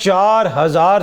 4000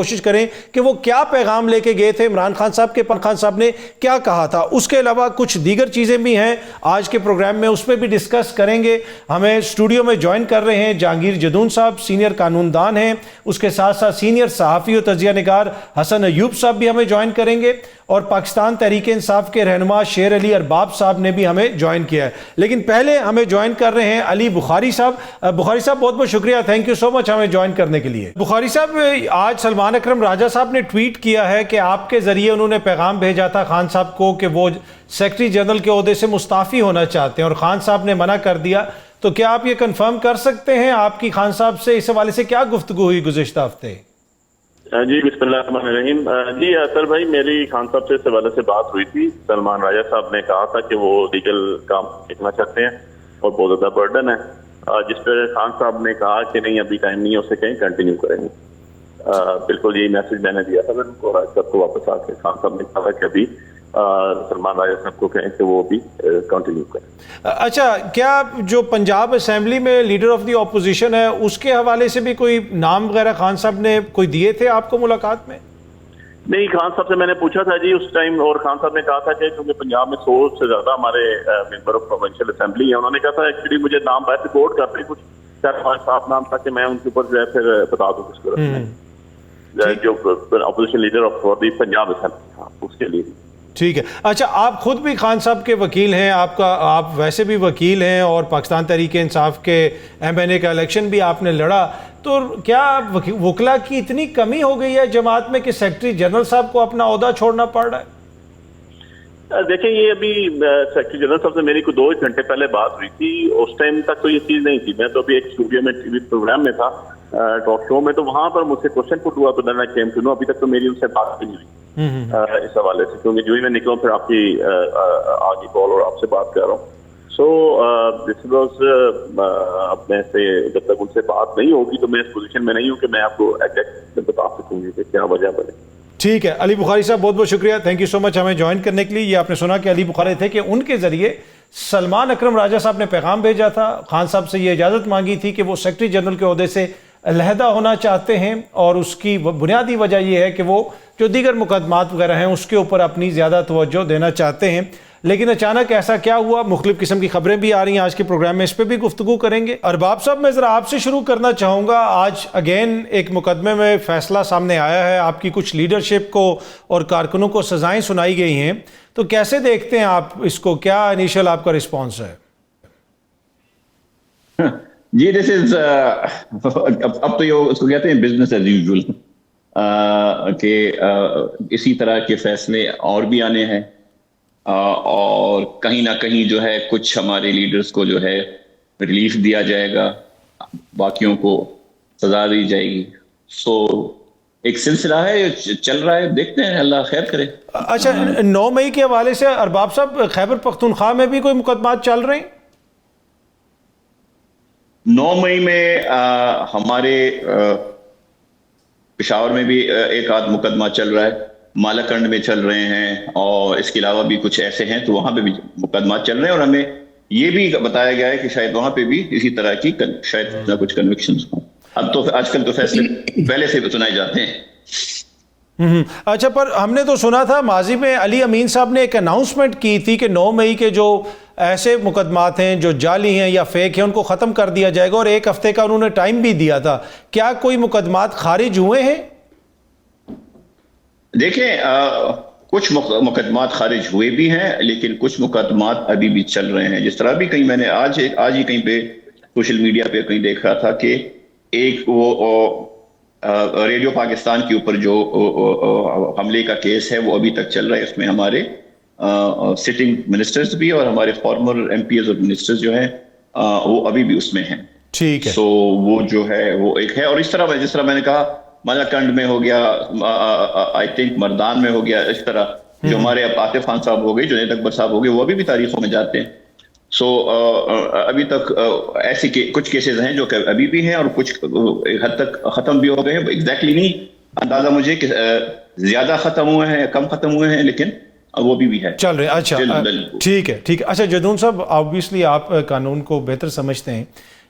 کوشش کریں کہ وہ کیا پیغام لے کے گئے تھے عمران خان صاحب کے، خان صاحب نے کیا کہا تھا. اس کے علاوہ کچھ دیگر چیزیں بھی ہیں آج کے پروگرام میں، اس پہ بھی ڈسکس کریں گے. ہمیں اسٹوڈیو میں جوائن کر رہے ہیں جہانگیر جدون صاحب، سینئر قانون دان ہیں. اس کے ساتھ ساتھ سینئر صحافی و تجزیہ نگار حسن ایوب صاحب بھی ہمیں جوائن کریں گے، اور پاکستان تحریک انصاف کے رہنما شیر علی ارباب صاحب نے بھی ہمیں جوائن کیا ہے. لیکن پہلے ہمیں جوائن کر رہے ہیں علی بخاری صاحب. بخاری صاحب بہت بہت شکریہ، تھینک یو سو مچ ہمیں جوائن کرنے کے لیے. بخاری صاحب، آج سلمان اکرم راجہ صاحب نے ٹویٹ کیا ہے کہ آپ کے ذریعے انہوں نے پیغام بھیجا تھا خان صاحب کو کہ وہ سیکرٹری جنرل کے عہدے سے مستعفی ہونا چاہتے ہیں، اور خان صاحب نے منع کر دیا. تو کیا آپ یہ کنفرم کر سکتے ہیں آپ کی خان صاحب سے اس حوالے سے کیا گفتگو ہوئی گزشتہ ہفتے؟ جی بسم اللہ الرحمن الرحیم. جی اطہر بھائی، میری خان صاحب سے اس حوالے سے بات ہوئی تھی. سلمان راجہ صاحب نے کہا تھا کہ وہ لیگل کام دیکھنا چاہتے ہیں اور بہت زیادہ برڈن ہے، جس پہ خان صاحب نے کہا کہ نہیں ابھی ٹائم نہیں ہے، اسے کہیں کنٹینیو کریں گے. بالکل یہی میسج میں نے دیا تھا ان کو. راج صاحب کو واپس آ کے خان صاحب نے کہا کہ ابھی سلمان راجہ صاحب کو کہیں کہ وہ بھی کنٹینیو کریں. اچھا، کیا جو پنجاب اسمبلی میں لیڈر آف دی اپوزیشن ہے اس کے حوالے سے بھی کوئی نام وغیرہ خان صاحب نے کوئی دیے تھے آپ کو ملاقات میں؟ نہیں، خان صاحب سے میں نے پوچھا تھا جی اس ٹائم، اور خان صاحب نے کہا تھا کہ کیونکہ پنجاب میں 100 سے زیادہ ہمارے ممبر آف پروونشل اسمبلی ہیں، انہوں نے کہا تھا ایکچولی مجھے نام باہر رپورٹ کرتے کچھ 4-5 صاحب نام تھا کہ میں ان کے اوپر جو ہے پھر بتا دوں کس کو رکھنا ہے، جو opposition leader of the Punjab assembly تھا اس کے لیے. ٹھیک ہے. اچھا، آپ خود بھی خان صاحب کے وکیل ہیں، آپ ویسے بھی وکیل ہیں، اور پاکستان تحریک انصاف کے ایم این اے کا الیکشن بھی آپ نے لڑا. تو کیا وکلا کی اتنی کمی ہو گئی ہے جماعت میں کہ سیکرٹری جنرل صاحب کو اپنا عہدہ چھوڑنا پڑ رہا ہے؟ دیکھیں، یہ ابھی سیکرٹری جنرل صاحب سے میری کوئی 2 گھنٹے پہلے بات ہوئی تھی. اس ٹائم تک تو یہ چیز نہیں تھی. میں تو ابھی ایک اسٹوڈیو میں ٹی وی پروگرام میں تھا، ٹاک شو میں، تو وہاں پر مجھ سے کوشچن پٹ ہوا تو میں کیم ٹو نو. ابھی تک تو میری ان سے بات نہیں ہوئی اس حوالے سے، کیونکہ جو ہی میں نکلا پھر آپ کی آگے کال اور آپ سے بات کر رہا ہوں. سو دس واز اپنے سے جب تک ان سے بات نہیں ہوگی تو میں اس پوزیشن میں نہیں ہوں کہ میں آپ کو ایگزیکٹ بتا سکوں گی کہ کیا وجہ بنے. ٹھیک ہے. علی بخاری صاحب بہت بہت شکریہ، تھینک یو سو مچ ہمیں جوائن کرنے کے لیے. یہ آپ نے سنا کہ علی بخاری تھے کہ ان کے ذریعے سلمان اکرم راجہ صاحب نے پیغام بھیجا تھا، خان صاحب سے یہ اجازت مانگی تھی کہ وہ سیکرٹری جنرل کے عہدے سے علیحدہ ہونا چاہتے ہیں، اور اس کی بنیادی وجہ یہ ہے کہ وہ جو دیگر مقدمات وغیرہ ہیں اس کے اوپر اپنی زیادہ توجہ دینا چاہتے ہیں. لیکن اچانک ایسا کیا ہوا، مختلف قسم کی خبریں بھی آ رہی ہیں آج کے پروگرام میں، اس پہ بھی گفتگو کریں گے. ارباب صاحب، میں ذرا آپ سے شروع کرنا چاہوں گا. آج اگین ایک مقدمے میں فیصلہ سامنے آیا ہے، آپ کی کچھ لیڈرشپ کو اور کارکنوں کو سزائیں سنائی گئی ہیں. تو کیسے دیکھتے ہیں آپ اس کو؟ کیا انیشل آپ کا رسپانس ہے؟ جی دس از اب تو یہ اس کو کہتے ہیں بزنس ایز یوزول، کہ اسی طرح کے فیصلے اور بھی آنے ہیں، اور کہیں نہ کہیں جو ہے کچھ ہمارے لیڈرز کو جو ہے ریلیف دیا جائے گا، باقیوں کو سزا دی جائے گی. سو ایک سلسلہ ہے، چل رہا ہے، دیکھتے ہیں، اللہ خیر کرے. اچھا، 9 مئی کے حوالے سے ارباب صاحب خیبر پختونخوا میں بھی کوئی مقدمات چل رہے ہیں؟ 9 مئی میں ہمارے پشاور میں بھی ایک آدھ مقدمہ چل رہا ہے، مالاکنڈ میں چل رہے ہیں، اور اس کے علاوہ بھی کچھ ایسے ہیں تو وہاں پہ بھی مقدمات چل رہے ہیں. اور ہمیں یہ بھی بتایا گیا ہے کہ شاید وہاں پہ بھی اسی طرح کی شاید نہ کچھ کنوکشنز ہوں. اب تو آج کل تو فیصلے پہلے سے سنائے جاتے ہیں. اچھا، پر ہم نے تو سنا تھا ماضی میں علی امین صاحب نے ایک اناؤنسمنٹ کی تھی کہ 9 مئی کے جو ایسے مقدمات ہیں جو جعلی ہیں یا فیک ہیں ان کو ختم کر دیا جائے گا، اور 1 ہفتے کا انہوں نے ٹائم بھی دیا تھا. کیا کوئی مقدمات خارج ہوئے ہیں؟ دیکھیں، کچھ مقدمات خارج ہوئے بھی ہیں، لیکن کچھ مقدمات ابھی بھی چل رہے ہیں. جس طرح بھی کہیں میں نے آج ہی کہیں پہ سوشل میڈیا پہ کہیں دیکھ رہا تھا کہ ایک وہ ریڈیو پاکستان کے اوپر جو حملے کا کیس ہے وہ ابھی تک چل رہا ہے. اس میں ہمارے سٹنگ منسٹرز بھی اور ہمارے فارمر ایم پی ایز اور منسٹرز جو ہیں وہ ابھی بھی اس میں ہیں. ٹھیک ہے. سو وہ جو ہے وہ ایک ہے. اور جس طرح میں نے کہا مالاکنڈ میں ہو گیا، آئی تھنک مردان میں ہو گیا، اس طرح جو ہمارے عاطف خان صاحب ہو گئے، جنید اکبر صاحب ہو گئے، وہ ابھی بھی تاریخوں میں جاتے ہیں. سو ابھی تک ایسے کچھ کیسز ہیں جو کہ ابھی بھی ہیں، اور کچھ حد تک ختم بھی ہو گئے ہیں. ایگزیکٹلی نہیں اندازہ مجھے کہ زیادہ ختم ہوئے ہیں، کم ختم ہوئے ہیں، لیکن وہ بھی ہے، چل رہے ہیں. اچھا ٹھیک ہے. اچھا جدون صاحب، آبویسلی آپ قانون کو بہتر سمجھتے ہیں،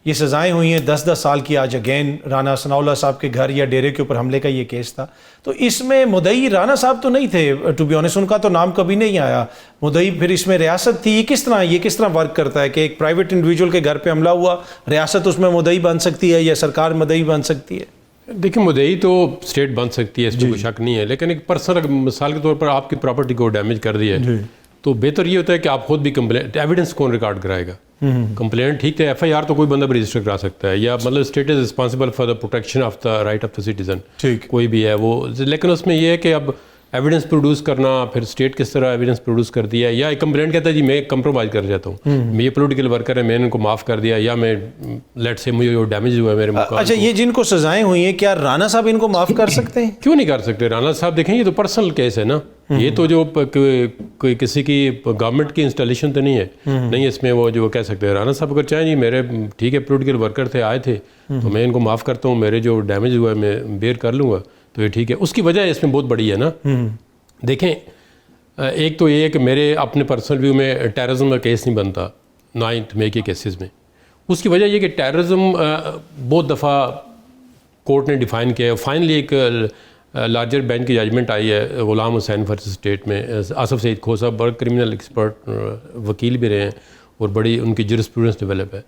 یہ سزائیں ہوئی ہیں 10-10 سال کی. آج اگین رانا ثناء اللہ صاحب کے گھر یا ڈیرے کے اوپر حملے کا یہ کیس تھا. تو اس میں مدعی رانا صاحب تو نہیں تھے, ٹو بی آنیسٹ ان کا تو نام کبھی نہیں آیا. مدعی پھر اس میں ریاست تھی. یہ کس طرح ورک کرتا ہے کہ ایک پرائیویٹ انڈیویجول کے گھر پہ حملہ ہوا, ریاست اس میں مدعی بن سکتی ہے یا سرکار مدعی بن سکتی ہے؟ دیکھیں مدعی تو اسٹیٹ بن سکتی ہے, اس میں کوئی شک نہیں ہے, لیکن ایک پرسنل مثال کے طور پر آپ کی پراپرٹی کو ڈیمیج کر دیا ہے تو بہتر یہ ہوتا ہے کہ آپ خود بھی کمپلین, ایویڈنس کون ریکارڈ کرائے گا؟ کمپلینٹ ٹھیک ہے, ایف آئی آر تو کوئی بندہ بھی رجسٹر کرا سکتا ہے, یا مطلب state is responsible for the protection of the right of the citizen, کوئی بھی ہے وہ. لیکن اس میں یہ ہے کہ اب ایویڈنس پروڈیوس کرنا, پھر اسٹیٹ کس طرح ایویڈنس پروڈیوس کرتی ہے, یا ایک کمپلینٹ کہتا ہے جی میں کمپرومائز کر جاتا ہوں, میں یہ پولیٹیکل ورکر ہے میں ان کو معاف کر دیا, یا میں لیٹ سے مجھے ڈیمیج ہوا ہے میرے مقام. اچھا, یہ جن کو سزائیں ہوئی ہیں کیا رانا صاحب ان کو معاف کر سکتے ہیں؟ کیوں نہیں کر سکتے؟ رانا صاحب دیکھیں یہ تو پرسنل کیس ہے نا, یہ تو جو کوئی کسی کی گورنمنٹ کی انسٹالیشن تو نہیں ہے, نہیں اس میں وہ جو کہہ سکتے ہیں رانا صاحب اگر چاہیں جی میرے ٹھیک ہے پولیٹیکل ورکر تھے آئے تھے تو میں ان کو معاف کرتا ہوں, میرے جو ڈیمیج ہوا ہے میں بیئر کر لوں گا, تو یہ ٹھیک ہے. اس کی وجہ اس میں بہت بڑی ہے نا. دیکھیں ایک تو یہ ہے کہ میرے اپنے پرسنل ویو میں ٹیررزم کا کیس نہیں بنتا 9 مئی کے کیسز میں. اس کی وجہ یہ کہ ٹیررزم بہت دفعہ کورٹ نے ڈیفائن کیا ہے. فائنلی ایک لارجر بینچ کی ججمنٹ آئی ہے غلام حسین ورسز اسٹیٹ میں. آصف سعید کھو صاحب بڑے کرمنل ایکسپرٹ وکیل بھی رہے ہیں اور بڑی ان کی جورسپروڈنس ڈیولپ ہے,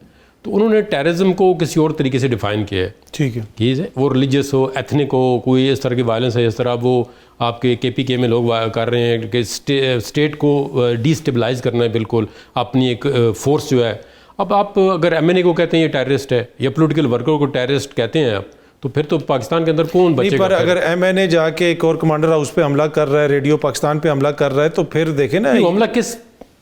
تو انہوں نے ٹیررزم کو کسی اور طریقے سے ڈیفائن کیا ہے. ٹھیک ہے, چیز ہے وہ ریلیجیس ہو, ایتھنک ہو, کوئی اس طرح کی وائلنس ہے, اس طرح وہ آپ کے KPK میں لوگ کر رہے ہیں کہ اسٹیٹ کو ڈی اسٹیبلائز کرنا ہے بالکل اپنی ایک فورس جو ہے. اب آپ اگر MNA کو کہتے ہیں یہ ٹیررسٹ ہے, یا پولیٹیکل ورکر کو ٹیررسٹ کہتے ہیں آپ, تو پھر تو پاکستان کے اندر کون بچے گا؟ پر اگر MNA جا کے ایک اور کمانڈر ہاؤس پہ حملہ کر رہا ہے, ریڈیو پاکستان پہ حملہ کر رہا ہے, تو پھر دیکھیں نا حملہ کس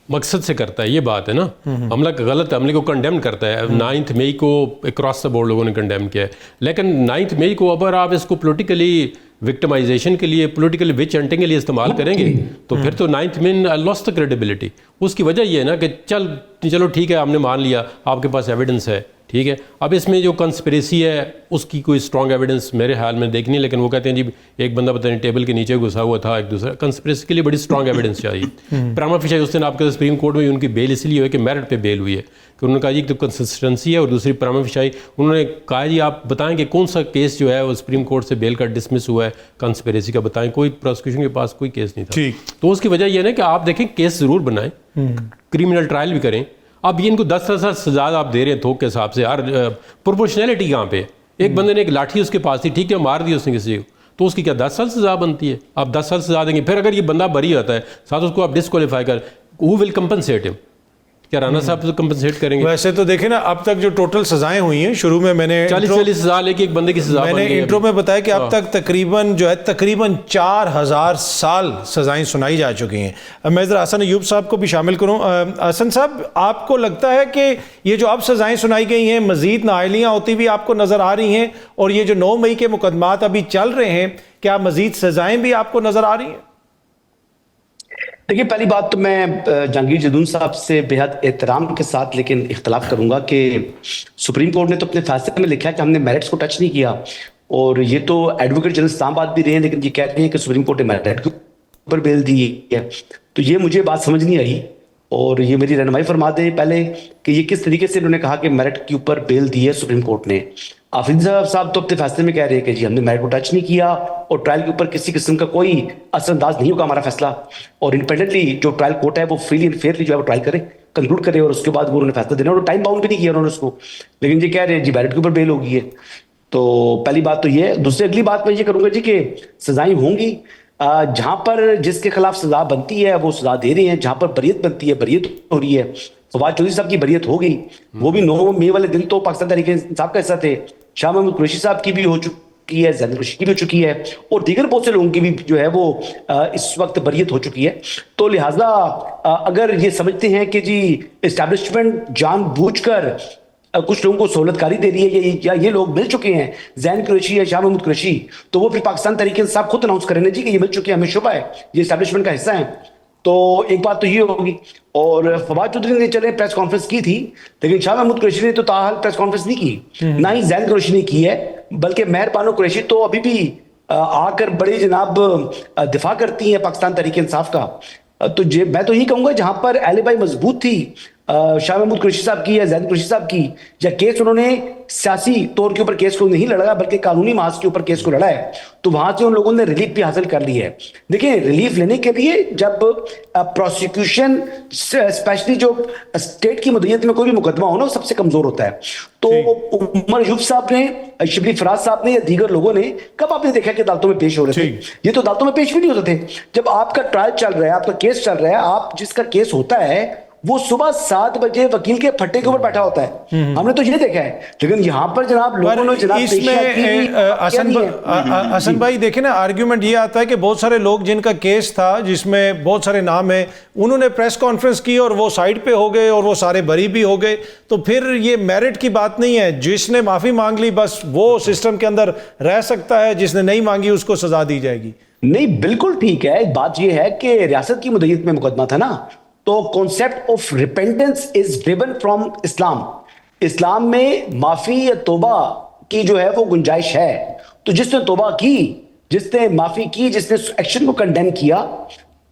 مقصد سے کرتا ہے, یہ بات ہے نا. حملہ غلط حملے کو کنڈیم کرتا ہے. 9 مئی کو اکراس دا بورڈ لوگوں نے کنڈیم کیا ہے, لیکن 9 مئی کو اگر آپ اس کو پولیٹیکلی وکٹمائزیشن کے لیے, پولیٹیکل وچ ہنٹنگ کے لیے استعمال کریں گے تو پھر تو 9 مئی لاس دا کریڈیبلٹی. اس کی وجہ یہ ہے نا کہ چلو ٹھیک ہے ہم نے مان لیا, آپ کے پاس ایویڈنس ہے, ٹھیک ہے. اب اس میں جو کنسپریسی ہے اس کی کوئی اسٹرانگ ایویڈنس میرے خیال میں دیکھنی ہے, لیکن وہ کہتے ہیں جی ایک بندہ پتہ نہیں ٹیبل کے نیچے گھسا ہوا تھا, ایک دوسرا. کنسپریسی کے لیے بڑی اسٹرانگ ایویڈنس چاہیے. پراما فیشی اس دن آپ کے سپریم کورٹ میں ان کی بیل اس لیے ہوئی کہ میرٹ پہ بیل ہوئی ہے, کہ انہوں نے کہا جی ایک تو کنسسٹنسی ہے اور دوسری پراما فیشی. انہوں نے کہا جی آپ بتائیں کہ کون سا کیس جو ہے وہ سپریم کورٹ سے بیل کا ڈسمس ہوا ہے کنسپریسی کا, بتائیں. کوئی پروسیکیوشن کے پاس کوئی کیس نہیں تھا. تو اس کی وجہ یہ ہے کہ آپ دیکھیں کیس ضرور بنائیں, کریمنل ٹرائل بھی کریں. اب یہ ان کو 10 سال سزا آپ دے رہے ہیں تھوک کے حساب سے, یار پروپورشنلٹی کہاں پہ؟ ایک بندے نے ایک لاٹھی اس کے پاس تھی, ٹھیک ہے مار دی اس نے کسی کو, تو اس کی کیا 10 سال سزا بنتی ہے؟ آپ 10 سال سزا دیں گے, پھر اگر یہ بندہ بری ہوتا ہے ساتھ اس کو آپ ڈسکوالیفائی کر, who will compensate him؟ کیا رانا صاحب سے کمپنسیٹ کریں گے؟ ویسے تو دیکھیں نا اب تک جو ٹوٹل سزائیں ہوئی ہیں, شروع میں نے 40 سزا لے کے ایک بندے کی سزا میں نے انٹرو میں بتایا کہ اب تک تقریباً 4000 سال سزائیں سنائی جا چکی ہیں. میں ذرا حسن ایوب صاحب کو بھی شامل کروں. حسن صاحب, آپ کو لگتا ہے کہ یہ جو اب سزائیں سنائی گئی ہیں مزید نااہلیاں ہوتی بھی آپ کو نظر آ رہی ہیں, اور یہ جو 9 مئی کے مقدمات ابھی چل رہے ہیں کیا مزید سزائیں بھی آپ کو نظر آ رہی ہیں؟ دیکھیے پہلی بات تو میں جہانگیر جدون صاحب سے بے حد احترام کے ساتھ لیکن اختلاف کروں گا کہ سپریم کورٹ نے تو اپنے فیصلے میں لکھا ہے کہ ہم نے میرٹس کو ٹچ نہیں کیا, اور یہ تو ایڈوکیٹ جنرل اسلام آباد بھی رہے ہیں لیکن یہ کہتے ہیں کہ سپریم کورٹ نے میرٹ کے اوپر بیل دی ہے. تو یہ مجھے بات سمجھ نہیں آئی, اور یہ میری رہنمائی فرما دیں پہلے کہ یہ کس طریقے سے انہوں نے کہا کہ میرٹ کے اوپر بیل دی ہے سپریم کورٹ نے. آفریدی صاحب تو اپنے فیصلے میں کہہ رہے ہیں کہ جی ہم نے میرٹ کو ٹچ نہیں کیا اور ٹرائل کے اوپر کسی قسم کا کوئی اثر انداز نہیں ہوگا ہمارا فیصلہ, اور انڈیپینڈنٹلی جو ٹرائل کورٹ ہے وہ فریلی اینڈ فیئرلی جو ہے وہ ٹرائل کرے, کنکلوڈ کرے, اور اس کے بعد وہ انہوں نے فیصلہ دینا, اور ٹائم باؤنڈ بھی نہیں کیا انہوں نے اس کو. لیکن یہ کہہ رہے ہیں جی میرٹ کے اوپر بیل ہوگی ہے. تو پہلی بات تو یہ ہے. دوسری اگلی بات میں یہ کروں گا جی کہ سزائیں ہوں گی, جہاں پر جس کے خلاف سزا بنتی ہے وہ سزا دے رہے ہیں, جہاں پر بریت بنتی ہے بریت ہو رہی ہے. فواد چودھری صاحب کی بریت ہو گئی, وہ بھی 9 مئی والے دن تو پاکستان تحریک انصاف کا حصہ تھے. شاہ محمود قریشی صاحب کی بھی ہو چکی ہے, زین قریشی کی بھی ہو چکی ہے, اور دیگر بہت سے لوگوں کی بھی جو ہے وہ اس وقت بریت ہو چکی ہے. تو لہٰذا اگر یہ سمجھتے ہیں کہ جی اسٹیبلشمنٹ جان بوجھ کر کچھ لوگوں کو سہولت کاری دے رہی ہے, یا یہ لوگ مل چکے ہیں زین قریشی یا شاہ محمود قریشی, تو وہ پھر پاکستان تحریک انصاف خود اناؤنس کریں گے جی کہ یہ مل چکے ہیں, ہمیں شبہ ہے یہ اسٹیبلشمنٹ کا حصہ ہیں. تو ایک بات تو یہ ہوگی. اور فواد چودھری نے چلے پریس کانفرنس کی تھی, لیکن شاہ محمود قریشی نے تو تاحال پریس کانفرنس نہیں کی, نہ ہی زین قریشی نے کی ہے, بلکہ مہر بانو قریشی تو ابھی بھی آ کر بڑی جناب دفاع کرتی ہیں پاکستان تحریک انصاف کا. تو میں تو یہی کہوں گا جہاں پر اہل بائی مضبوط تھی شاہ محمود قریشی صاحب کی یا زید قریشی صاحب کی، یا کیس انہوں نے سیاسی طور کے اوپر کیس کو نہیں لڑا بلکہ قانونی محاذ کے اوپر کیس کو لڑا ہے، تو وہاں سے ان لوگوں نے ریلیف بھی حاصل کر لی ہے. دیکھیں ریلیف لینے کے لیے جب پروسیکیوشن اسپیشلی جو اسٹیٹ کی مدیریت میں کوئی بھی مقدمہ ہو نا، وہ سب سے کمزور ہوتا ہے. تو عمر ایوب صاحب نے، شبلی فراز صاحب نے یا دیگر لوگوں نے کب آپ نے دیکھا کہ عدالتوں میں پیش ہو رہے تھے؟ یہ تو عدالتوں میں پیش بھی نہیں ہوتے تھے. جب آپ کا ٹرائل چل رہا ہے، آپ کا کیس چل رہا ہے، آپ جس کا کیس ہوتا ہے وہ صبح 7 بجے وکیل کے پھٹے کے اوپر بیٹھا ہوتا ہے. ہم نے تو یہ دیکھا ہے. لیکن یہاں پر جناب لوگوں نے جناب اس میں حسن بھائی دیکھیں نا، آرگیومنٹ یہ آتا ہے کہ بہت سارے لوگ جن کا کیس تھا جس میں بہت سارے نام ہیں، انہوں نے پریس کانفرنس کی اور وہ سائڈ پہ ہو گئے اور وہ سارے بری بھی ہو گئے. تو پھر یہ میرٹ کی بات نہیں ہے. جس نے معافی مانگ لی بس وہ سسٹم کے اندر رہ سکتا ہے، جس نے نہیں مانگی اس کو سزا دی جائے گی. نہیں بالکل ٹھیک ہے. بات یہ ہے کہ ریاست کی مدیریت میں مقدمہ تھا نا، تو concept of repentance is derived from Islam. اسلام میں معافی یا توبہ کی جو ہے وہ گنجائش ہے. تو جس نے توبہ کی، جس نے معافی کی، جس نے ایکشن کو کنڈیم کیا،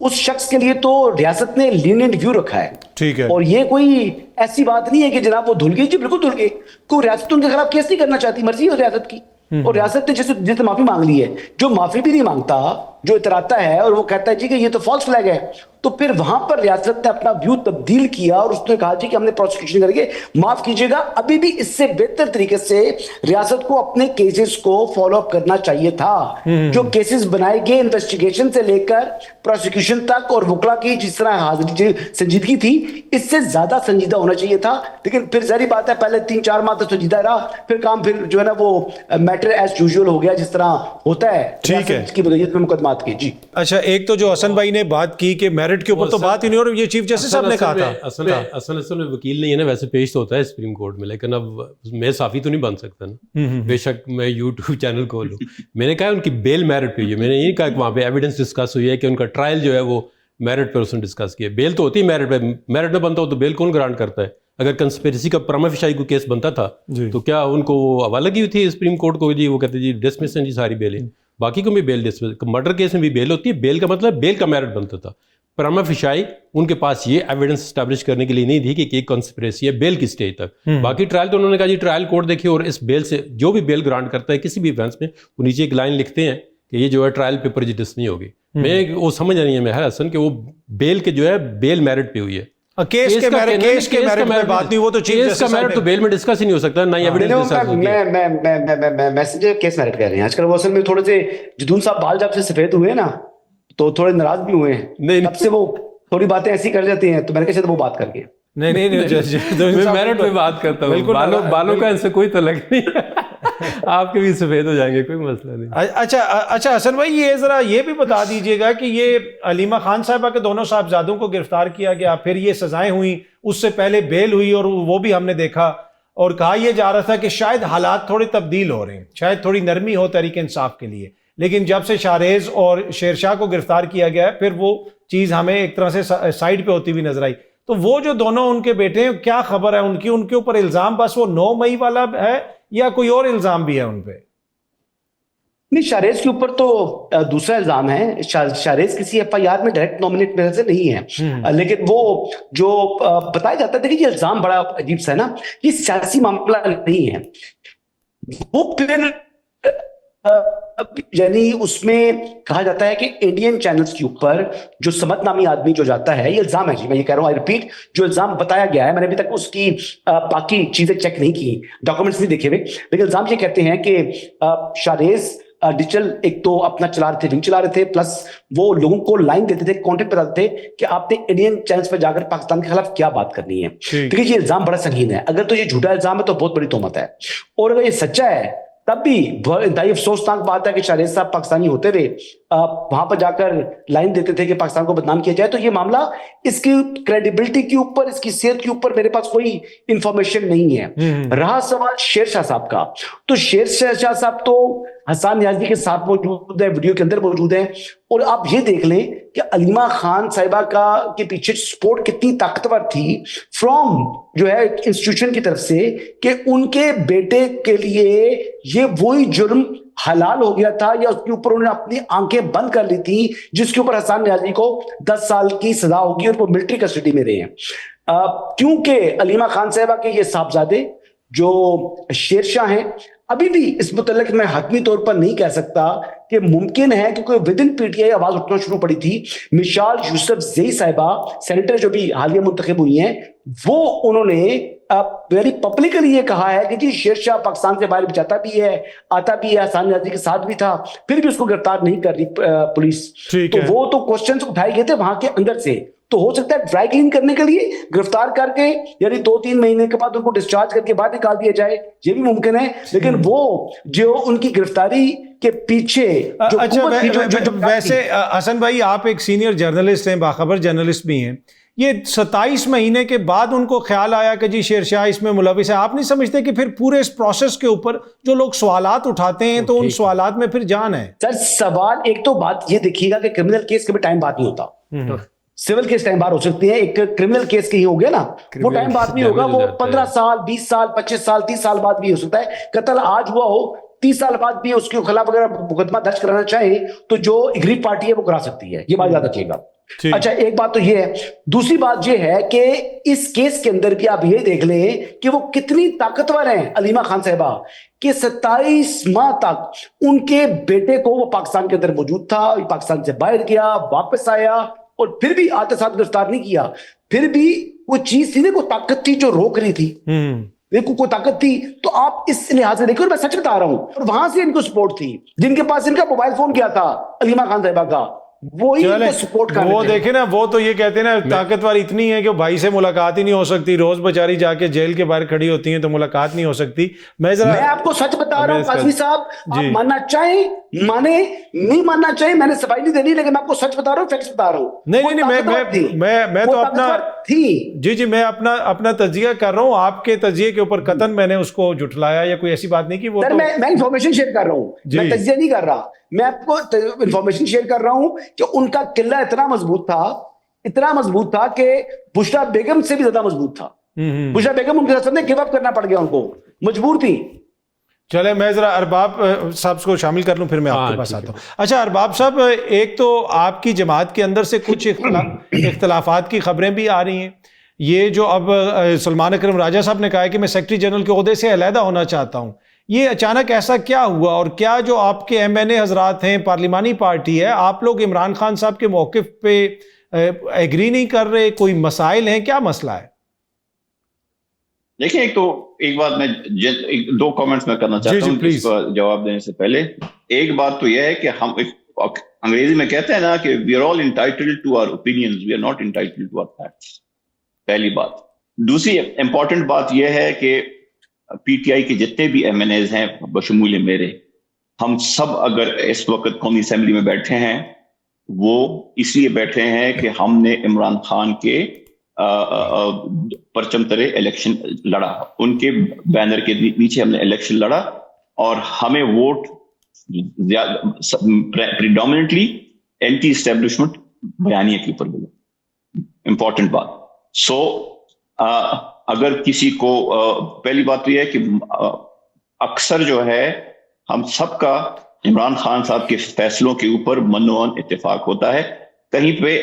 اس شخص کے لیے تو ریاست نے لینینٹ ویو رکھا ہے. ٹھیک ہے. اور یہ کوئی ایسی بات نہیں ہے کہ جناب وہ دھل گئی. جی بالکل دھل گئی. کوئی ریاست ان کے خلاف کیس نہیں کرنا چاہتی، مرضی ہے ریاست کی. اور ریاست نے جس نے معافی مانگ لی ہے، جو معافی بھی نہیں مانگتا، جو اتراتا ہے اور وہ کہتا ہے جی کہ یہ تو فالس فلیگ ہے، تو پھر وہاں پر ریاست نے اپنا ویو تبدیل کیا اور اس نے کہا جی کہ ہم نے پروسیکیوشن کریں گے. معاف کیجیے گا، ابھی بھی اس سے بہتر طریقے سے ریاست کو اپنے کیسز کو فالو اپ کرنا چاہیے تھا. جو کیسز بنائے گئے انویسٹیگیشن سے لے کر پروسیکیوشن تک، اور وکلا کی جس طرح حاضری سنجیدگی تھی، اس سے زیادہ سنجیدہ ہونا چاہیے تھا. لیکن پھر ظاہری بات ہے پہلے 3-4 ماہ تک سنجیدہ رہا، پھر کام پھر جو ہے نا وہ میٹر ایز یوزول ہو گیا جس طرح ہوتا ہے ریاست کی مدیریت میں مقدمات کی. جی اچھا، ایک تو جو حسن بھائی نے بات کی کہ میرٹ کے اوپر تو بات ہی نہیں، اور یہ چیف جسٹس صاحب نے کہا تھا اصل میں وکیل نہیں ہے نا، ویسے پیش تو ہوتا ہے سپریم کورٹ میں، لیکن اب میں صافی تو نہیں بن سکتا نا. بے شک میں یوٹیوب چینل کھولوں. میں نے کہا ان کی بیل میرٹ پہ ہوئی ہے. میں نے یہ کہا کہ وہاں پہ ایویڈنس ڈسکس ہوئی ہے کہ ان کا ٹرائل جو ہے وہ میرٹ پر اس نے ڈسکس کیا. بیل تو ہوتی ہے میرٹ پہ. میرٹ میں بنتا ہو تو بیل کون گرانٹ کرتا ہے؟ اگر کنسپیرسی کا پرما فشائی کو کیس بنتا تھا تو کیا ان کو حوالہ کی ہوئی تھی سپریم کورٹ کو؟ جی وہ کہتے جی ڈسمس ہیں جی ساری بیلیں. باقی کو بھی بیل ڈسمس. مرڈر کیس میں بھی بیل ہوتی ہے. بیل کا مطلب بیل کا میرٹ بنتا تھا. پرما فشائی ان کے پاس یہ ایویڈنس اسٹیبلش کرنے کے لیے نہیں تھی کہ ایک کنسپریسی ہے بیل کی سٹیج تک. باقی ٹرائل تو انہوں نے کہا جی ٹرائل کورٹ دیکھیے، اور اس بیل سے جو بھی بیل گرانٹ کرتا ہے کسی بھی ایونس میں، وہ نیچے ایک لائن لکھتے ہیں کہ یہ جو ہے ٹرائل پہ پریجڈس نہیں ہوگی. میں وہ سمجھ نہیں ہے میں حسن کہ وہ بیل کے جو ہے بیل میرٹ پہ ہوئی ہے. کیس کے میرٹ میں بات نہیں، وہ تو چیف جسٹس کا میرٹ تو بیل میں ڈسکس ہی نہیں ہو سکتا، نہ ایویڈنس ڈسکس ہوتی ہے. میں میسنجر کیس میرٹ کہہ رہے ہیں. آج کل وہ اصل میں تھوڑے سے جدون صاحب بال جب سے سفید ہوئے نا تو تھوڑے ناراض بھی ہوئے ہیں. تب سے وہ تھوڑی باتیں ایسی کر جاتی ہیں، تو میں نے کہا وہ بات کر کے نہیں میں میرٹ پہ بات کرتا ہوں. بالوں کا ان سے کوئی تعلق نہیں ہے. آپ کے بھی سفید ہو جائیں گے، کوئی مسئلہ نہیں. اچھا حسن بھائی، یہ ذرا یہ بھی بتا دیجیے گا کہ یہ علیمہ خان صاحبہ کے دونوں صاحبزادوں کو گرفتار کیا گیا، پھر یہ سزائیں ہوئیں، اس سے پہلے بیل ہوئی، اور وہ بھی ہم نے دیکھا، اور کہا یہ جا رہا تھا کہ شاید حالات تھوڑے تبدیل ہو رہے ہیں، شاید تھوڑی نرمی ہو تحریک انصاف کے لیے. لیکن جب سے شاہریز اور شیرشاہ کو گرفتار کیا گیا پھر وہ چیز ہمیں ایک طرح سے سائڈ پہ ہوتی ہوئی نظر آئی. تو وہ جو دونوں ان کے بیٹے ہیں، کیا خبر ہے ان کے اوپر الزام بس وہ 9 مئی والا ہے یا کوئی اور الزام بھی ہے ان پہ؟ نہیں، شاہریز کے اوپر تو دوسرا الزام ہے. شاہریز کسی ایف آئی آر میں ڈائریکٹ نومینیٹ میرے سے نہیں ہے، لیکن وہ جو بتایا جاتا ہے، دیکھیے یہ الزام بڑا عجیب سا ہے نا، یہ سیاسی معاملہ نہیں ہے. وہ پھر یعنی اس میں کہا جاتا ہے کہ انڈین چینلز کے اوپر جو سمت نامی آدمی جو جاتا ہے، یہ الزام ہے جی، میں یہ کہہ رہا ہوں، آئی ریپیٹ، جو الزام بتایا گیا ہے، میں نے ابھی تک اس کی باقی چیزیں چیک نہیں کی، ڈاکومنٹس نہیں دیکھے ہوئے، لیکن الزام یہ کہتے ہیں کہ شاہریز ڈیجیٹل ایک تو اپنا چلا رہے تھے، ونگ چلا رہے تھے، پلس وہ لوگوں کو لائن دیتے تھے، کانٹیکٹ بتاتے تھے کہ آپ نے انڈین چینلز پہ جا کر پاکستان کے خلاف کیا بات کرنی ہے. دیکھیے یہ الزام بڑا سنگین ہے. اگر تو یہ جھوٹا الزام ہے تو بہت بڑی تہمت ہے، اور اگر یہ سچا ہے تب بھی انتہائی افسوسناک بات ہے کہ شاہریز صاحب پاکستانی ہوتے ہوئے وہاں پر جا کر لائن دیتے تھے کہ پاکستان کو بدنام کیا جائے. تو یہ معاملہ اس کی کریڈیبلٹی کے اوپر، اس کی صحت کے اوپر میرے پاس کوئی انفارمیشن نہیں ہے. رہا سوال شیر شاہ صاحب کا، تو شیر شاہ صاحب تو حسان نیازی کے ساتھ موجود ہے، ویڈیو کے اندر موجود ہیں، اور آپ یہ دیکھ لیں کہ علیمہ خان صاحبہ کے پیچھے سپورٹ کتنی طاقتور تھی فرام جو ہے انسٹیٹیوشن کی طرف سے، کہ ان کے بیٹے کے لیے یہ وہی جرم حلال ہو گیا تھا، یا اس کے اوپر انہوں نے اپنی آنکھیں بند کر لی تھی، جس کے اوپر حسان نیازی کو 10 سال کی سزا ہوگی اور وہ ملٹری کسٹڈی میں رہے ہیں. کیونکہ علیمہ خان صاحبہ کے یہ صاحبزادے جو شیرشاہ ہیں، ابھی بھی اس متعلق میں حتمی طور پر نہیں کہہ سکتا کہ ممکن ہے، کیونکہ with in P T I آواز اٹھنا شروع پڑی تھی. مشال یوسف زئی صاحبہ سینیٹر جو بھی حالیہ منتخب ہوئی ہیں، وہ انہوں نے ویری پبلکلی یہ کہا ہے کہ جی شیرشاہ پاکستان سے باہر بھی جاتا بھی ہے، آتا بھی ہے، حسان نیازی کے ساتھ بھی تھا، پھر بھی اس کو گرفتار نہیں کر رہی پولیس. تو وہ تو کوسچنز اٹھائے گئے تھے وہاں کے اندر سے، تو ہو سکتا ہے ڈرائی کلین کرنے کے لیے گرفتار کر کے یعنی 2-3 مہینے کے بعد ان کو ڈسچارج کر کے باہر نکال دیا جائے، یہ بھی ممکن ہے. لیکن وہ جو ان کی گرفتاری کے پیچھے ویسے حسن بھائی آپ ایک سینئر جرنلسٹ ہیں، باخبر جرنلسٹ بھی ہیں، یہ 27 مہینے کے بعد ان کو خیال آیا کہ جی شیرشاہ اس میں ملوث ہے، آپ نہیں سمجھتے کہ پھر پورے اس پروسیس کے اوپر جو لوگ سوالات اٹھاتے ہیں تو ان سوالات میں پھر جان ہے؟ سر سوال ایک تو بات یہ دیکھیے گا کہ کرمنل کیس کبھی ٹائم بعد نہیں ہوتا، سول کیس ٹائم بار ہو سکتی ہے، ایک کرمنل کیس کی ہو گیا نا وہ ٹائم بعد نہیں ہوگا، وہ 15 سال 20 سال 25 سال 30 سال بعد بھی ہو سکتا ہے. قتل آج ہوا ہو 30 سال بعد بھی اس کے خلاف اگر مقدمہ درج کرانا چاہیں تو جو اگری پارٹی ہے وہ کرا سکتی ہے، یہ بات یاد رکھیے گا. اچھا ایک بات تو یہ ہے، دوسری بات یہ ہے کہ اس کیس کے اندر بھی آپ یہ دیکھ لیں کہ وہ کتنی طاقتور ہیں علیمہ خان صاحبہ، کہ 27 ماہ تک ان کے بیٹے کو وہ پاکستان کے اندر موجود تھا، پاکستان سے باہر گیا، واپس آیا، اور پھر بھی آتے ساتھ گرفتار نہیں کیا. پھر بھی وہ چیز تھی نا، کوئی طاقت تھی جو روک رہی تھی، دیکھو کوئی طاقت تھی. تو آپ اس لحاظ سے دیکھو، میں سچ بتا رہا ہوں، اور وہاں سے ان کو سپورٹ تھی، جن کے پاس ان کا موبائل فون کیا تھا علیمہ خان صاحبہ کا، وہی سپورٹ کرنے. وہ دیکھیں نا، وہ تو یہ کہتے ہیں نا طاقتور اتنی ہے کہ بھائی سے ملاقات ہی نہیں ہو سکتی، روز بیچاری جا کے جیل کے باہر کھڑی ہوتی ہیں تو ملاقات نہیں ہو سکتی. میں آپ کو سچ بتا رہا ہوں قاضی صاحب، آپ ماننا چاہیں مانے، نہیں ماننا چاہیں، میں نے صفائی نہیں دینی، لیکن میں آپ کو سچ بتا رہا ہوں، فیکٹس بتا رہا ہوں. نہیں میں تو اپنا جی میں اپنا تجزیہ کر رہا ہوں، آپ کے تجزیے کے اوپر قطعاً میں نے اس کو جھٹلایا یا کوئی ایسی بات نہیں کی. وہ میں انفارمیشن شیئر کر رہا ہوں، میں تجزیہ نہیں کر رہا، میں آپ کو انفارمیشن شیئر کر رہا ہوں کہ ان کا قلعہ اتنا مضبوط تھا کہ بشرا بیگم سے بھی زیادہ مضبوط تھا. بشرا بیگم ان کے ساتھ گیو اپ کرنا پڑ گیا، ان کو مجبور تھی. چلے میں ذرا ارباب صاحب کو شامل کر لوں، پھر میں آپ کے پاس آتا ہوں. اچھا ارباب صاحب، ایک تو آپ کی جماعت کے اندر سے کچھ اختلافات کی خبریں بھی آ رہی ہیں. یہ جو اب سلمان اکرم راجہ صاحب نے کہا ہے کہ میں سیکرٹری جنرل کے عہدے سے علیحدہ ہونا چاہتا ہوں، یہ اچانک ایسا کیا ہوا؟ اور کیا جو آپ کے ایم این اے حضرات ہیں، پارلیمانی پارٹی ہے، آپ لوگ عمران خان صاحب کے موقف پہ ایگری نہیں کر رہے؟ کوئی مسائل ہیں؟ کیا مسئلہ ہے؟ دیکھیں، ایک بات میں 2 کامنٹس میں کرنا چاہتا ہوں اس کا جواب دینے سے پہلے. ایک بات تو یہ ہے کہ ہم انگریزی میں کہتے ہیں نا کہ we are all entitled to our opinions, we are not entitled to our facts. پہلی بات. دوسری امپورٹنٹ بات یہ ہے کہ پی ٹی آئی کے جتنے بھی ایم این ایز ہیں بشمول میرے، ہم سب اگر اس وقت قومی اسمبلی میں بیٹھے ہیں وہ اس لیے بیٹھے ہیں کہ ہم نے عمران خان کے پرچم تلے الیکشن لڑا، ان کے بینر کے نیچے ہم نے الیکشن لڑا، اور ہمیں ووٹ پریڈومیننٹلی اینٹی اسٹیبلشمنٹ بیانیہ کے اوپر ملا. امپورٹنٹ بات. سو اگر کسی کو پہلی بات تو یہ ہے کہ اکثر جو ہے ہم سب کا عمران خان صاحب کے فیصلوں کے اوپر منوان اتفاق ہوتا ہے. کہیں پہ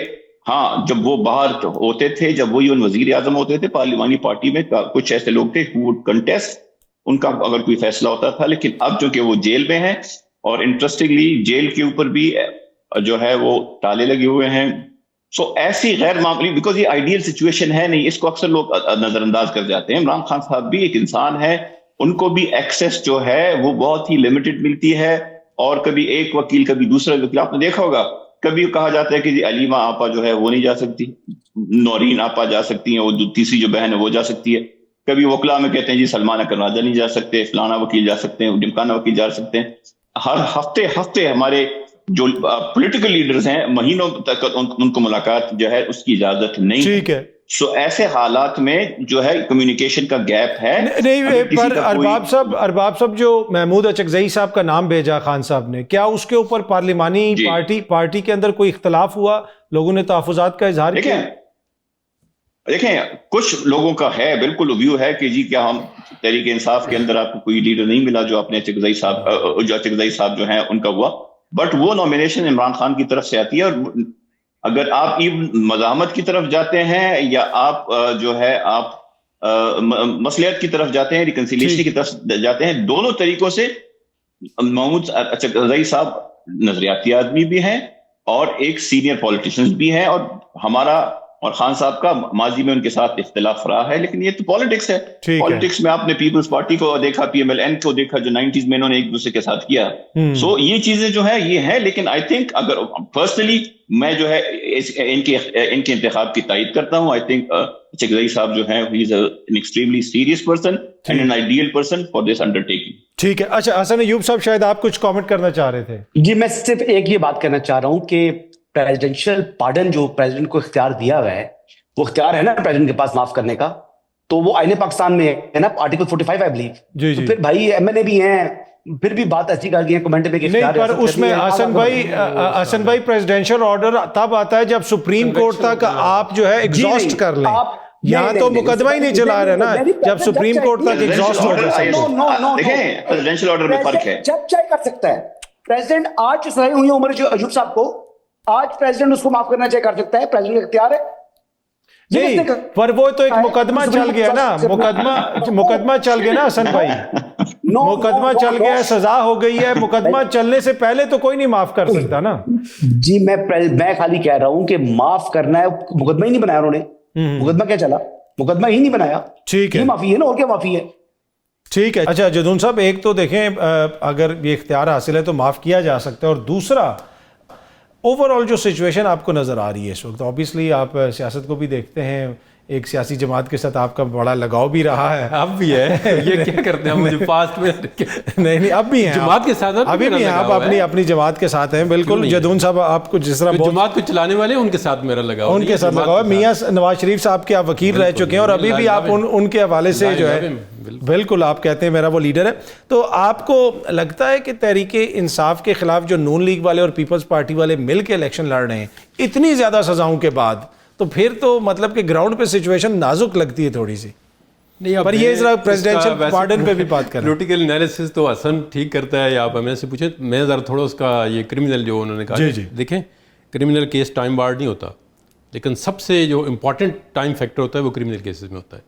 ہاں جب وہ باہر ہوتے تھے، جب وہ ایون وزیر اعظم ہوتے تھے، پارلیمانی پارٹی میں کچھ ایسے لوگ تھے who would contest، ان کا اگر کوئی فیصلہ ہوتا تھا. لیکن اب جو کہ وہ جیل میں ہیں، اور انٹرسٹنگلی جیل کے اوپر بھی جو ہے وہ تالے لگے ہوئے ہیں. سو ایسی غیر معمولی، بیکاز یہ آئیڈیل سچویشن ہے نہیں، اس کو اکثر لوگ نظر انداز کر جاتے ہیں. عمران خان صاحب بھی ایک انسان ہے، ان کو بھی ایکسیس جو ہے وہ بہت ہی لمیٹڈ ملتی ہے، اور کبھی ایک وکیل کبھی دوسرا وکیل. آپ نے دیکھا ہوگا کبھی کہا جاتا ہے کہ جی علیمہ آپا جو ہے وہ نہیں جا سکتی، نورین آپا جا سکتی ہیں، وہ جو تیسری جو بہن ہے وہ جا سکتی ہے. کبھی وکلا میں کہتے ہیں جی سلمان اکرم راجہ نہیں جا سکتے، فلانا وکیل جا سکتے ہیں، ڈمکانا وکیل جا سکتے ہیں. ہر ہفتے ہمارے جو پولیٹیکل لیڈرز ہیں مہینوں تک ان کو ملاقات جو ہے اس کی اجازت نہیں. ٹھیک ہے. سو ایسے حالات میں جو ہے کمیونیکیشن کا گیپ ہے. نہیں پر ارباب صاحب جو محمود اچکزئی صاحب کا نام بھیجا خان صاحب نے، کیا اس کے اوپر پارلیمانی پارٹی کے اندر کوئی اختلاف ہوا؟ لوگوں نے تحفظات کا اظہار کیا؟ دیکھیں کچھ لوگوں کا ہے بالکل ویو ہے کہ جی کیا ہم تحریک انصاف کے اندر آپ کو کوئی لیڈر نہیں ملا جو اپنے اچکزئی صاحب جو ہیں ان کا ہوا. بٹ وہ نامینیشن عمران خان کی طرف سے آتی ہے، اور اگر آپ مزاحمت کی طرف جاتے ہیں یا آپ جو ہے آپ مصلحت کی طرف جاتے ہیں, ریکنسیلیشن کی طرف جاتے ہیں, دونوں طریقوں سے محمود رضائی صاحب نظریاتی آدمی بھی ہیں اور ایک سینئر پولیٹیشنز بھی ہیں, اور ہمارا اور خان صاحب کا ماضی میں ان کے ساتھ اختلاف رہا ہے, لیکن یہ تو پالیٹکس ہے. پالیٹکس میں آپ نے پیپلز پارٹی کو دیکھا, پی ایم ایل این کو دیکھا, جو 90s میں انہوں نے ایک دوسرے کے ساتھ کیا. سو یہ چیزیں جو ہے یہ ہیں, لیکن آئی تھنک اگر پرسنلی میں جو ہے ان کے انتخاب کی تائید کرتا ہوں. آئی تھنک چغزئی صاحب جو ہیں he is an extremely serious person and an ideal person for this undertaking. ٹھیک ہے. اچھا حسن ایوب صاحب, شاید آپ کچھ کامنٹ کرنا چاہ رہے تھے. جی میں صرف ایک یہ بات کہنا چاہ رہا ہوں کہ پریزیڈنشل پارڈن جو پریزیڈنٹ کو اختیار دیا ہوا ہے, وہ اختیار ہے نا پریزیڈنٹ کے پاس معاف کرنے کا, تو وہ آئین پاکستان میں ہے نا, آرٹیکل 45 آئی بلیو. تو پھر بھائی ایم این اے بھی ہیں, پھر بھی بات ایسی کر گئی ہے کمنٹ میں کہ نہیں, پر اس میں حسن بھائی پریزیڈنشل آرڈر تب آتا ہے جب سپریم کورٹ تک آپ جو ہے ایگزاسٹ کر لیں. یہاں تو مقدمہ ہی نہیں چلا رہا نا, جب سپریم کورٹ تک ایگزاسٹ ہو جائے. دیکھیں پریزیڈنشل آرڈر میں فرق ہے. جب چاہے کر سکتا ہے پریزیڈنٹ. آج سزائیں ہوئی ہیں عمر ایوب صاحب کو, آج پریزیڈنٹ اس کو معاف کرنا چاہے کر سکتا ہے, پریزیڈنٹ کا اختیار ہے. نہیں, پر وہ تو ایک مقدمہ چل گیا نا, مقدمہ چل گیا نا حسن بھائی, مقدمہ چل گیا, سزا ہو گئی ہے. مقدمہ چلنے سے پہلے تو کوئی نہیں معاف کر سکتا نا. جی میں خالی کہہ رہا ہوں کہ معاف کرنا ہے, مقدمہ ہی نہیں بنایا انہوں نے. مقدمہ کیا چلا, مقدمہ ہی نہیں بنایا. ٹھیک ہے, معافی ہے نا, اور کیا معافی ہے. ٹھیک ہے. اچھا جدون صاحب, ایک تو دیکھیں اگر یہ اختیار حاصل ہے تو معاف کیا جا سکتا ہے, اور دوسرا اوور آل جو سچویشن آپ کو نظر آ رہی ہے اس وقت, اوبیسلی آپ سیاست کو بھی دیکھتے ہیں, ایک سیاسی جماعت کے ساتھ آپ کا بڑا لگاؤ بھی رہا ہے. اب بھی ہے, یہ کیا کرتے ہیں مجھے پاسٹ میں نہیں اب بھی ہیں جماعت کے ساتھ, ابھی بھی ہیں آپ اپنی جماعت کے ساتھ ہیں. بالکل جدون صاحب, آپ کو جس طرح جماعت کو چلانے والے ان کے ساتھ میرا لگاؤ, ان کے ساتھ لگاؤ ہے. میاں نواز شریف صاحب کے آپ وکیل رہ چکے ہیں, اور ابھی بھی آپ ان کے حوالے سے جو ہے بالکل آپ کہتے ہیں میرا وہ لیڈر ہے. تو آپ کو لگتا ہے کہ تحریک انصاف کے خلاف جو نون لیگ والے اور پیپلز پارٹی والے مل کے الیکشن لڑ رہے ہیں اتنی زیادہ سزاؤں کے بعد, تو پھر تو مطلب کہ گراؤنڈ پہ سچویشن نازک لگتی ہے تھوڑی سی. پر یہ ذرا پریزیڈنشل پارڈن پہ بھی بات کریں. پولیٹیکل انالیسس تو حسن ٹھیک کرتا ہے, یا آپ ہمیں سے پوچھیں, میں ذرا تھوڑا اس کا یہ کرمنل جو انہوں نے کہا, دیکھیں کرمنل کیس ٹائم بارڈ نہیں ہوتا, لیکن سب سے جو امپورٹنٹ ٹائم فیکٹر ہوتا ہے وہ کرمنل کیسز میں ہوتا ہے.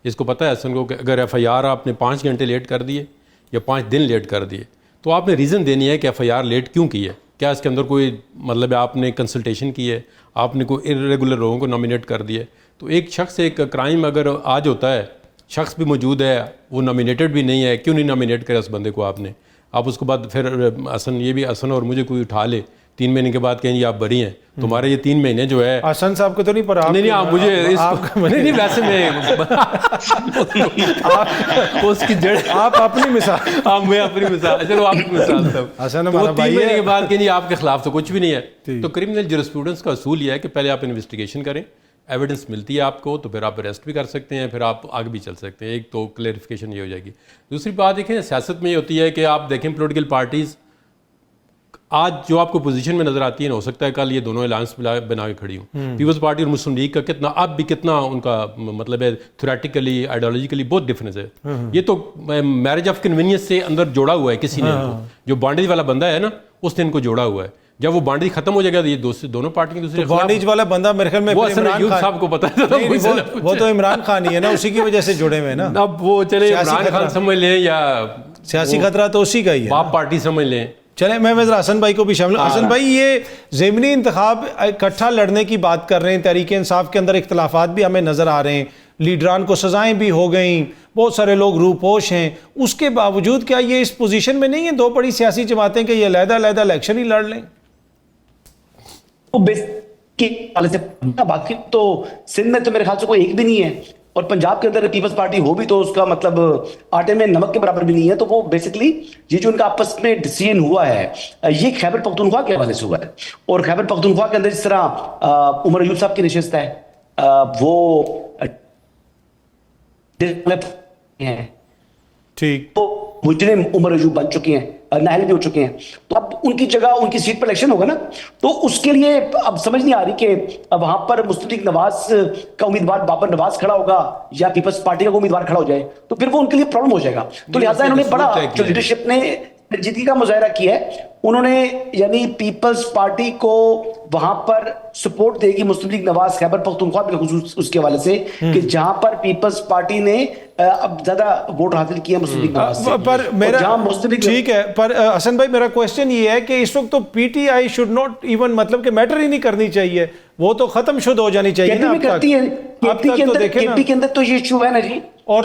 اس کو پتہ ہے حسن کو کہ اگر ایف آئی آر آپ نے 5 گھنٹے لیٹ کر دیے یا 5 دن لیٹ کر دیے, تو آپ نے ریزن دینی ہے کہ ایف آئی آر لیٹ کیوں کی ہے. کیا اس کے اندر کوئی مطلب آپ نے کنسلٹیشن کی ہے, آپ نے کوئی ارریگولر لوگوں کو نامینیٹ کر دیا. تو ایک شخص, ایک کرائم اگر آج ہوتا ہے, شخص بھی موجود ہے, وہ نامینیٹڈ بھی نہیں ہے, کیوں نہیں نامینیٹ کرے اس بندے کو آپ نے. آپ اس کے بعد پھر حسن, یہ بھی حسن اور مجھے کوئی اٹھا لے 3 مہینے کے بعد کہیں جی آپ بری ہیں, تمہارے یہ 3 مہینے جو ہے. حسن صاحب کو تو نہیں, پر نہیں آپ مجھے نہیں ویسے میں اس کی جڑ, آپ اپنی مثال, ہاں میں اپنی مثال, چلو آپ کی مثال تب. حسن تو 3 مہینے کے بعد کہ آپ کے خلاف تو کچھ بھی نہیں ہے. تو کرمنل جورسپروڈنس کا اصول یہ ہے کہ پہلے آپ انویسٹیگیشن کریں, ایویڈنس ملتی ہے آپ کو تو پھر آپ اریسٹ بھی کر سکتے ہیں, پھر آپ آگے بھی چل سکتے ہیں. ایک تو کلیریفیکیشن یہ ہو جائے گی. دوسری بات دیکھیں سیاست میں یہ ہوتی ہے کہ آپ دیکھیں پولیٹیکل پارٹیز آج جو آپ کو پوزیشن میں نظر آتی ہے, ہو سکتا ہے کل یہ دونوں الائنس بنا کے کھڑی ہوں. پیپلز پارٹی اور مسلم لیگ کا کتنا اب بھی کتنا ان کا مطلب ہے تھیوریٹیکلی آئیڈیالوجیکلی بہت ڈفرینس ہے. یہ تو میرج آف کنوینئنس سے اندر جوڑا ہوا ہے کسی نے, جو بانڈیج والا بندہ ہے نا اس نے ان کو جوڑا ہوا ہے. جب وہ بانڈیج ختم ہو جائے گا تو یہ دونوں پارٹیوں کے دوسرے بانڈیج والا بندہ میرے خیال میں وہ عمران صاحب کو پتہ ہے, وہ تو عمران خان ہی ہے نا, اسی کی وجہ سے جڑے ہوئے نا. اب وہ چلے عمران خان سمجھ لیں یا سیاسی خطرہ تو اسی کا ہی ہے, باپ پارٹی سمجھ لیں. چلیں میں ذرا حسن بھائی کو بھی شامل. حسن بھائی, یہ ضمنی انتخاب اکٹھا لڑنے کی بات کر رہے ہیں, تحریک انصاف کے اندر اختلافات بھی ہمیں نظر آ رہے ہیں, لیڈران کو سزائیں بھی ہو گئیں, بہت سارے لوگ روپوش ہیں, اس کے باوجود کیا یہ اس پوزیشن میں نہیں ہیں 2 بڑی سیاسی جماعتیں کہ یہ علیحدہ الیکشن ہی لڑ لیں؟ باقی تو سندھ میں تو میرے خیال سے کوئی ایک بھی نہیں ہے, اور پنجاب کے اندر پیپلز پارٹی ہو بھی تو اس کا مطلب آٹے میں نمک کے برابر بھی نہیں ہے. تو وہ بیسکلی یہ جو ان کا آپس میں ڈیسیژن ہوا ہے یہ خیبر پختونخوا کے حوالے سے ہوا ہے. اور خیبر پختونخوا کے اندر جس طرح عمر ایوب صاحب کی نشست ہے, وہ ٹھیک مجرم عمر ایوب بن چکے ہیں, نااہل بھی ہو چکے ہیں. تو اب ان کی جگہ ان کی سیٹ پر الیکشن ہوگا نا, تو اس کے لیے اب سمجھ نہیں آ رہی کہ وہاں پر مستفید نواز کا امیدوار بابر نواز کھڑا ہوگا یا پیپلز پارٹی کا امیدوار کھڑا ہو جائے, تو پھر وہ ان کے لیے پرابلم ہو جائے گا. تو لہٰذا انہوں نے بڑا جو لیڈرشپ نے پیچیدگی کا مظاہرہ کیا ہے انہوں نے, یعنی پیپلز پارٹی کو وہاں پر سپورٹ دے گی مسلم لیگ نواز خیبر پختونخوا بالخصوص اس کے حوالے سے کہ جہاں پر پیپلز پارٹی نے اب زیادہ ووٹ حاصل کیا مسلم لیگ نواز سے. پر میرا مسلم ٹھیک ہے, پر حسن بھائی میرا کوشچن یہ ہے کہ اس وقت تو P T I should not even, مطلب کہ میٹر ہی نہیں کرنی چاہیے, وہ تو ختم شد ہو جانی چاہیے نا. کرتی ہے کے پی کے اندر تو یہ ایشو ہے نا جی, اور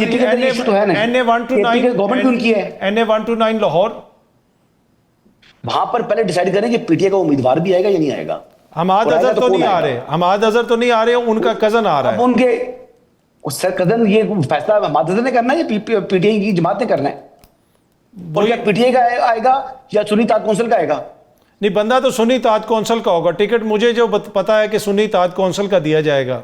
NA129 لاہور, وہاں پر پہلے ڈیسائیڈ کریں کہ پی ٹی آئی کا امیدوار بھی آئے گا یا نہیں آئے گا. حماد اظہر تو نہیں آ رہے, حماد اظہر تو نہیں آ رہے, ان کا کزن آ رہا ہے. ان کے سر کزن, یہ فیصلہ حماد اظہر نے کرنا ہے یا پی ٹی آئی کی جماعت نے کرنا ہے؟ اور کیا پی ٹی آئی کا آئے گا یا سنی اتحاد کونسل کا آئے گا؟ نہیں, بندہ تو سنی اتحاد کونسل کا ہوگا. ٹکٹ مجھے جو پتا ہے کہ سنی اتحاد کونسل کا دیا جائے گا.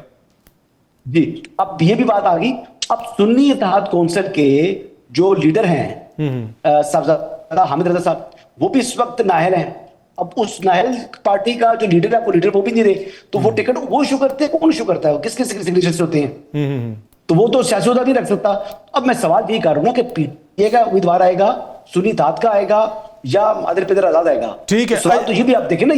جی, اب یہ بھی بات آ گئی. اب سنی اتحاد کونسل کے جو لیڈر ہیں صاحبزادہ حامد رضا صاحب, وہ بھی اس وقت نااہل ہیں. اب اس نااہل پارٹی کا جو لیڈر ہے وہ بھی نہیں رہے, تو وہ ٹکٹ وہ ایشو کرتے ہیں, کون ایشو کرتا ہے, کس کس سگنیچر سے ہوتے ہیں, تو وہ تو سیاسی عہدہ نہیں رکھ سکتا. اب میں سوال یہ کر رہا ہوں کہ پی ٹی آئی کا امیدوار آئے گا, سنی اتحاد کا آئے گا, یا عادل پیدر آزاد آئے گا؟ ٹھیک ہے, سوال تو یہ بھی آپ دیکھیں نا,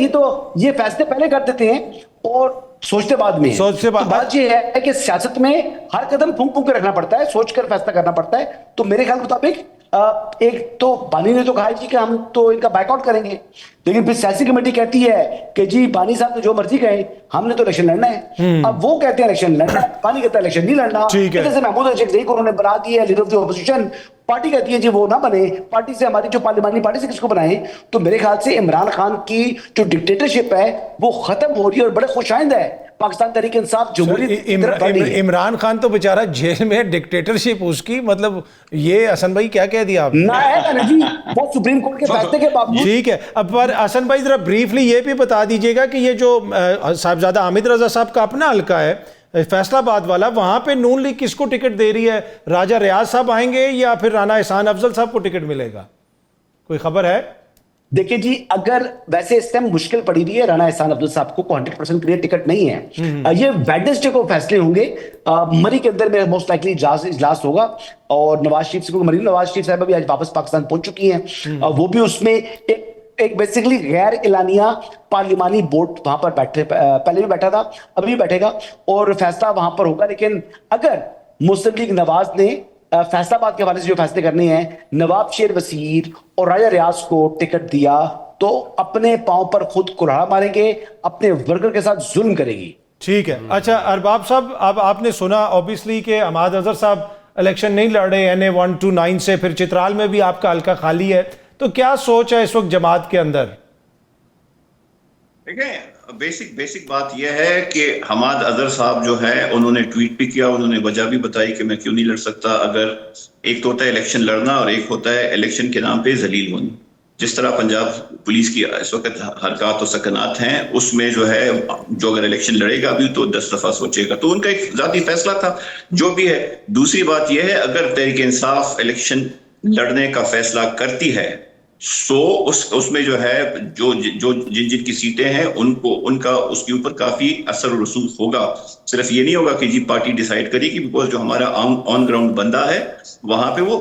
یہ فیصلے پہلے کر دیتے ہیں اور سوچتے بعد میں. بات یہ ہے کہ سیاست میں ہر قدم پھونک پھونک کے رکھنا پڑتا ہے, سوچ کر فیصلہ کرنا پڑتا ہے. تو میرے خیال مطابق ایک تو بانی نے تو کہا جی کہ ہم تو ان کا بائیک آؤٹ کریں گے, لیکن پھر سیاسی کمیٹی کہتی ہے کہ جی بانی صاحب جو مرضی کہیں, ہم نے تو الیکشن لڑنا ہے. اب وہ کہتے ہیں الیکشن لڑنا ہے, بانی کہتا ہے الیکشن نہیں لڑنا. جیسے محمود اشرف کو انہوں نے بنا دیا leader of the opposition, party کہتی ہے جی وہ نہ بنے, پارٹی سے ہماری جو پارلیمانی پارٹی سے کس کو بنائیں. تو میرے خیال سے عمران خان کی جو ڈکٹیٹرشپ ہے وہ ختم ہو رہی ہے اور بڑے خوش آئند ہے پاکستان تحریک انصاف جمہوریت. عمران خان تو بیچارہ جیل میں, ڈکٹیٹرشپ اس کی, مطلب یہ حسن بھائی کیا کہہ دیا آپ نے؟ نہ ہے نا جی, وہ سپریم کورٹ کے فیصلے کے باوجود. ٹھیک ہے, اب پر حسن بھائی ذرا بریفلی یہ بھی بتا دیجئے گا کہ یہ جو صاحبزادہ حامد رضا صاحب کا اپنا حلقہ ہے فیصل آباد والا, وہاں پہ نون لیگ کس کو ٹکٹ دے رہی ہے؟ راجہ ریاض صاحب آئیں گے یا پھر رانا احسان افضل صاحب کو ٹکٹ ملے گا, کوئی خبر ہے؟ دیکھیں جی, اگر ویسے اس ٹائم مشکل پڑی رہی ہے رانا احسان افضل صاحب کو 100% کلیئر ٹکٹ نہیں ہے. یہ ویڈنسڈے کو فیصلے ہوں گے, مری کے اندر میں موسٹ لائکلی اجلاس ہوگا, اور نواز شریف سے, نواز شریف صاحب ابھی آج واپس پاکستان پہنچ چکی ہیں, وہ بھی اس میں ایک بیسیکلی غیر اعلانیہ پارلیمانی بورڈ وہاں پر بیٹھے, پہلے بھی بیٹھا تھا, ابھی بھی بیٹھے گا, اور فیصلہ وہاں پر ہوگا. لیکن اگر مسلم لیگ نواز نے فیصلہ آباد کے حوالے سے جو فیصلے کرنے ہیں, نواب شیر وزیر اور راجہ ریاض کو ٹکٹ دیا تو اپنے پاؤں پر خود کلہاڑا ماریں گے, اپنے ورکر کے ساتھ ظلم کرے گی. ٹھیک ہے. اچھا ارباب صاحب, اب آپ نے سنا اوبیسلی کہ حماد اظہر صاحب الیکشن نہیں لڑ رہے NA129 سے, پھر چترال میں بھی آپ کا حلقہ خالی ہے, تو کیا سوچ ہے اس وقت جماعت کے اندر؟ دیکھیں, بیسک بات یہ ہے کہ حماد اظہر صاحب جو ہے انہوں نے ٹویٹ بھی کیا, انہوں نے وجہ بھی بتائی کہ میں کیوں نہیں لڑ سکتا. اگر ایک تو ہوتا ہے الیکشن لڑنا اور ایک ہوتا ہے الیکشن کے نام پہ ذلیل ہونا. جس طرح پنجاب پولیس کی اس وقت حرکات و سکنات ہیں, اس میں جو ہے جو اگر الیکشن لڑے گا بھی تو 10 دفعہ سوچے گا, تو ان کا ایک ذاتی فیصلہ تھا جو بھی ہے. دوسری بات یہ ہے, اگر تحریک انصاف الیکشن لڑنے کا فیصلہ کرتی ہے سو اس میں جو ہے جن کی سیٹیں ہیں ان کا اس کے اوپر کافی اثر و رسوخ ہوگا. صرف یہ نہیں ہوگا کہ جی پارٹی ڈیسائیڈ کرے گی, بیکاز جو ہمارا آن گراؤنڈ بندہ ہے وہاں پہ وہ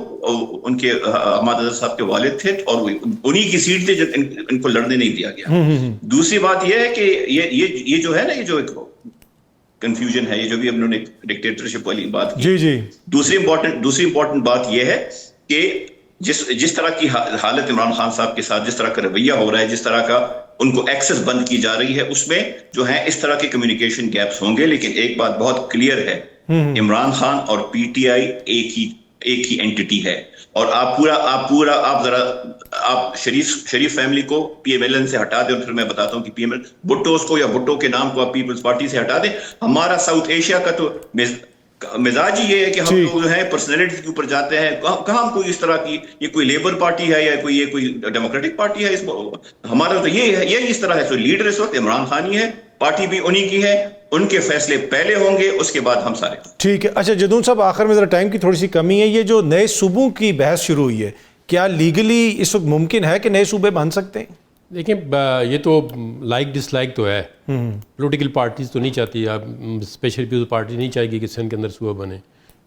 ان کے حماد اظہر صاحب کے والد تھے اور انہی کی سیٹ تھے جب ان کو لڑنے نہیں دیا گیا. دوسری بات یہ ہے کہ یہ جو ہے نا, یہ جو ایک کنفیوژن ہے, یہ جو بھی انہوں نے ڈکٹیٹرشپ والی بات کی. جی. دوسری امپورٹنٹ بات یہ ہے کہ جس طرح کی حالت عمران خان صاحب کے ساتھ, جس طرح کا رویہ ہو رہا ہے, جس طرح کا ان کو ایکسس بند کی جا رہی ہے, اس میں جو ہے اس طرح کے کمیونیکیشن گیپس ہوں گے. لیکن ایک بات بہت کلیئر ہے, عمران خان اور پی ٹی آئی ایک ہی اینٹی ہے. اور آپ شریف فیملی کو پی ایم ایل این سے ہٹا دیں, اور پھر میں بتاتا ہوں کہ پی ایم ایل بھٹوز کو یا بھٹو کے نام کو آپ پیپلز پارٹی سے ہٹا دیں. ہمارا ساؤتھ ایشیا کا تو مزاج ہی یہ ہے کہ ہم لوگ جو ہے پرسنالٹی کے اوپر جاتے ہیں. کہاں کوئی اس طرح کی یہ کوئی لیبر پارٹی ہے یا کوئی ڈیموکریٹک پارٹی ہے, ہمارا تو یہ اس طرح ہے. تو لیڈر اس وقت عمران خان ہی ہے, پارٹی بھی انہی کی ہے, ان کے فیصلے پہلے ہوں گے, اس کے بعد ہم سارے. ٹھیک ہے. اچھا جدون صاحب, آخر میں ذرا ٹائم کی تھوڑی سی کمی ہے, یہ جو نئے صوبوں کی بحث شروع ہوئی ہے, کیا لیگلی اس وقت ممکن ہے کہ نئے صوبے بن سکتے ہیں؟ دیکھیں, یہ تو لائک ڈس لائک تو ہے, پولیٹیکل پارٹیز تو نہیں چاہتی, اب اسپیشل پیپلز پارٹی نہیں چاہے گی کہ سندھ کے اندر صوبہ بنے.